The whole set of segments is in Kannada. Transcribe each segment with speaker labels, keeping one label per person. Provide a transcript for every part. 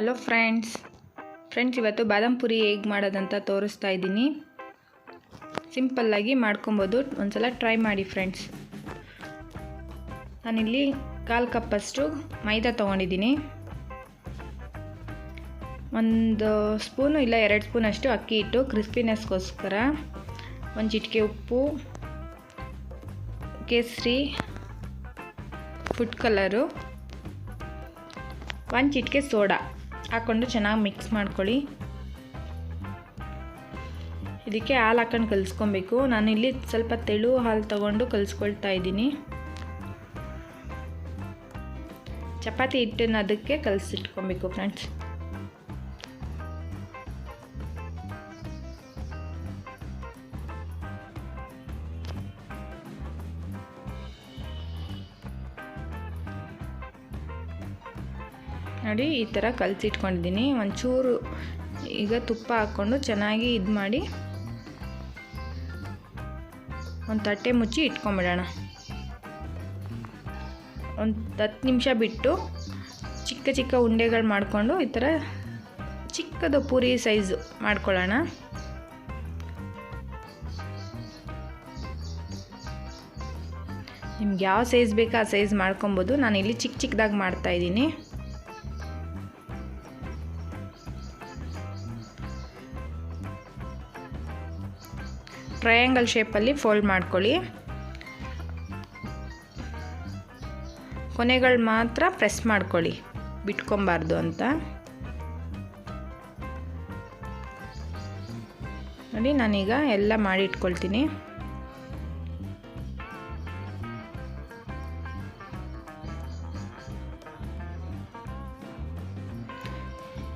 Speaker 1: ಹಲೋ ಫ್ರೆಂಡ್ಸ್, ಇವತ್ತು ಬಾದಾಮ್ ಪುರಿ ಹೇಗೆ ಮಾಡೋದಂತ ತೋರಿಸ್ತಾ ಇದ್ದೀನಿ. ಸಿಂಪಲ್ಲಾಗಿ ಮಾಡ್ಕೊಬೋದು, ಒಂದ್ಸಲ ಟ್ರೈ ಮಾಡಿ ಫ್ರೆಂಡ್ಸ್. ನಾನಿಲ್ಲಿ 1/4 ಕಪ್ಪಷ್ಟು ಮೈದಾ ತೊಗೊಂಡಿದ್ದೀನಿ. 1 ಸ್ಪೂನು ಇಲ್ಲ 2 ಸ್ಪೂನಷ್ಟು ಅಕ್ಕಿ ಹಿಟ್ಟು ಕ್ರಿಸ್ಪಿನೆಸ್ಗೋಸ್ಕರ, 1 ಚಿಟಿಕೆ ಉಪ್ಪು, ಕೇಸರಿ ಫುಡ್ ಕಲರು, 1 ಚಿಟಿಕೆ ಸೋಡಾ ಹಾಕ್ಕೊಂಡು ಚೆನ್ನಾಗಿ ಮಿಕ್ಸ್ ಮಾಡ್ಕೊಳ್ಳಿ. ಇದಕ್ಕೆ ಹಾಲು ಹಾಕೊಂಡು ಕಲಿಸ್ಕೊಬೇಕು. ನಾನಿಲ್ಲಿ ಸ್ವಲ್ಪ ತೆಳು ಹಾಲು ತಗೊಂಡು ಕಲಿಸ್ಕೊಳ್ತಾ ಇದ್ದೀನಿ. ಚಪಾತಿ ಹಿಟ್ಟನ್ನು ಅದಕ್ಕೆ ಕಲಿಸಿಟ್ಕೊಬೇಕು ಫ್ರೆಂಡ್ಸ್. ನೋಡಿ, ಈ ಥರ ಕಲಿಸಿಟ್ಕೊಂಡಿದ್ದೀನಿ. ಒಂಚೂರು ಈಗ ತುಪ್ಪ ಹಾಕ್ಕೊಂಡು ಚೆನ್ನಾಗಿ ಇದು ಮಾಡಿ ಒಂದು ತಟ್ಟೆ ಮುಚ್ಚಿ ಇಟ್ಕೊಂಬಿಡೋಣ. ಒಂದು 10 ನಿಮಿಷ ಬಿಟ್ಟು ಚಿಕ್ಕ ಚಿಕ್ಕ ಉಂಡೆಗಳು ಮಾಡಿಕೊಂಡು ಈ ಥರ ಚಿಕ್ಕದು ಪೂರಿ ಸೈಜು ಮಾಡ್ಕೊಳ್ಳೋಣ. ನಿಮ್ಗೆ ಯಾವ ಸೈಜ್ ಬೇಕೋ ಆ ಸೈಜ್ ಮಾಡ್ಕೊಬೋದು. ನಾನಿಲ್ಲಿ ಚಿಕ್ಕ ಚಿಕ್ಕದಾಗಿ ಮಾಡ್ತಾಯಿದ್ದೀನಿ. ಟ್ರಯಾಂಗಲ್ ಶೇಪಲ್ಲಿ ಫೋಲ್ಡ್ ಮಾಡ್ಕೊಳ್ಳಿ. ಕೊನೆಗಳು ಮಾತ್ರ ಪ್ರೆಸ್ ಮಾಡ್ಕೊಳ್ಳಿ, ಬಿಟ್ಕೊಬಾರ್ದು ಅಂತ. ನೋಡಿ, ನಾನೀಗ ಎಲ್ಲ ಮಾಡಿ ಇಟ್ಕೊಳ್ತೀನಿ.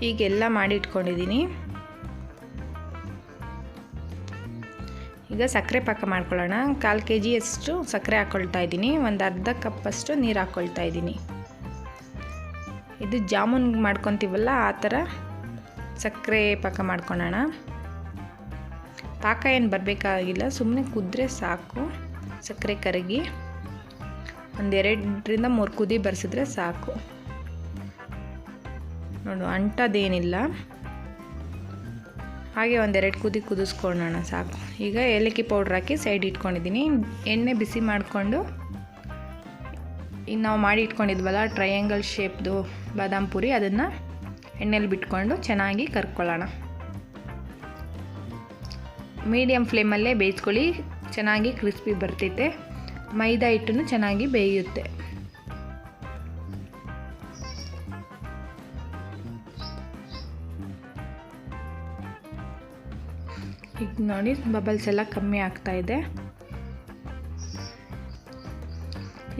Speaker 1: ಈಗೆಲ್ಲ ಮಾಡಿ ಇಟ್ಕೊಂಡಿದ್ದೀನಿ. ಈಗ ಸಕ್ಕರೆ ಪಾಕ ಮಾಡ್ಕೊಳ್ಳೋಣ. 1/4 kg ಸಕ್ಕರೆ ಹಾಕ್ಕೊಳ್ತಾ ಇದ್ದೀನಿ. ಒಂದು ಅರ್ಧ ಕಪ್ಪಷ್ಟು ನೀರು ಹಾಕ್ಕೊಳ್ತಾ ಇದ್ದೀನಿ. ಇದು ಜಾಮೂನ್ ಮಾಡ್ಕೊತೀವಲ್ಲ, ಆ ಥರ ಸಕ್ಕರೆ ಪಾಕ ಮಾಡ್ಕೊಳ್ಳೋಣ. ಪಾಕ ಏನು ಬರಬೇಕಾಗಿಲ್ಲ, ಸುಮ್ಮನೆ ಕುದ್ರೆ ಸಾಕು. ಸಕ್ಕರೆ ಕರಗಿ ಒಂದು 2ರಿಂದ 3 ಕುದಿ ಬರ್ಸಿದ್ರೆ ಸಾಕು. ನೋಡು, ಅಂಟೋದೇನಿಲ್ಲ. ಹಾಗೆ 1-2 ಕುದಿ ಕುದಿಸ್ಕೊಳ್ಳೋಣ ಸಾಕು. ಈಗ ಏಲಕ್ಕಿ ಪೌಡ್ರ್ ಹಾಕಿ ಸೈಡ್ ಇಟ್ಕೊಂಡಿದ್ದೀನಿ. ಎಣ್ಣೆ ಬಿಸಿ ಮಾಡಿಕೊಂಡು ಈಗ ನಾವು ಮಾಡಿ ಇಟ್ಕೊಂಡಿದ್ವಲ್ಲ ಟ್ರಯಾಂಗಲ್ ಶೇಪ್ದು ಬಾದಾಮ್ ಪುರಿ, ಅದನ್ನು ಎಣ್ಣೆಲಿ ಬಿಟ್ಕೊಂಡು ಚೆನ್ನಾಗಿ ಕರ್ಕೊಳ್ಳೋಣ. ಮೀಡಿಯಮ್ ಫ್ಲೇಮಲ್ಲೇ ಬೇಯಿಸ್ಕೊಳ್ಳಿ, ಚೆನ್ನಾಗಿ ಕ್ರಿಸ್ಪಿ ಬರ್ತೈತೆ. ಮೈದಾ ಹಿಟ್ಟನ್ನು ಚೆನ್ನಾಗಿ ಬೇಯುತ್ತೆ. ಈಗ ನೋಡಿ, ಬಬಲ್ಸ್ ಎಲ್ಲ ಕಮ್ಮಿ ಆಗ್ತಾ ಇದೆ.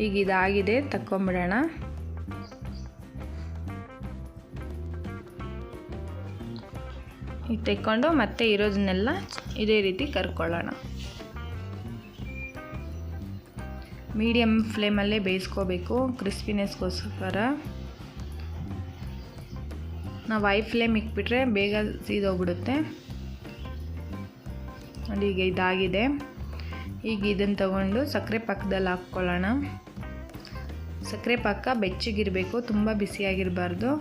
Speaker 1: ಈಗ ಇದಾಗಿದೆ, ತಕ್ಕೊಂಬಿಡೋಣ. ಈಗ ತೆಕ್ಕೊಂಡು ಮತ್ತೆ ಇರೋದನ್ನೆಲ್ಲ ಇದೇ ರೀತಿ ಕರ್ಕೊಳ್ಳೋಣ. ಮೀಡಿಯಮ್ ಫ್ಲೇಮಲ್ಲೇ ಬೇಯಿಸ್ಕೋಬೇಕು ಕ್ರಿಸ್ಪಿನೆಸ್ಗೋಸ್ಕರ. ನಾವು ಹೈ ಫ್ಲೇಮ್ ಇಕ್ಬಿಟ್ರೆ ಬೇಗ ಸೀದೋಗ್ಬಿಡುತ್ತೆ. ನೋಡಿ, ಈಗ ಇದಾಗಿದೆ. ಈಗ ಇದನ್ನು ತಗೊಂಡು ಸಕ್ಕರೆ ಪಾಕದಲ್ಲಿ ಹಾಕ್ಕೊಳ್ಳೋಣ. ಸಕ್ಕರೆ ಪಾಕ ಬೆಚ್ಚಗಿರಬೇಕು, ತುಂಬ ಬಿಸಿಯಾಗಿರಬಾರ್ದು.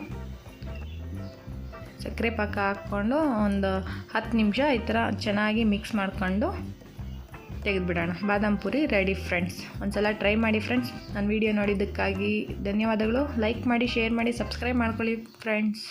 Speaker 1: ಸಕ್ಕರೆ ಪಾಕ ಹಾಕ್ಕೊಂಡು ಒಂದು 10 ನಿಮಿಷ ಈ ಥರ ಚೆನ್ನಾಗಿ ಮಿಕ್ಸ್ ಮಾಡ್ಕೊಂಡು ತೆಗೆದುಬಿಡೋಣ. ಬಾದಾಮ್ ಪುರಿ ರೆಡಿ ಫ್ರೆಂಡ್ಸ್. ಒಂದ್ಸಲ ಟ್ರೈ ಮಾಡಿ ಫ್ರೆಂಡ್ಸ್. ನನ್ನ ವಿಡಿಯೋ ನೋಡಿದ್ದಕ್ಕಾಗಿ ಧನ್ಯವಾದಗಳು. ಲೈಕ್ ಮಾಡಿ, ಶೇರ್ ಮಾಡಿ, ಸಬ್ಸ್ಕ್ರೈಬ್ ಮಾಡ್ಕೊಳ್ಳಿ ಫ್ರೆಂಡ್ಸ್.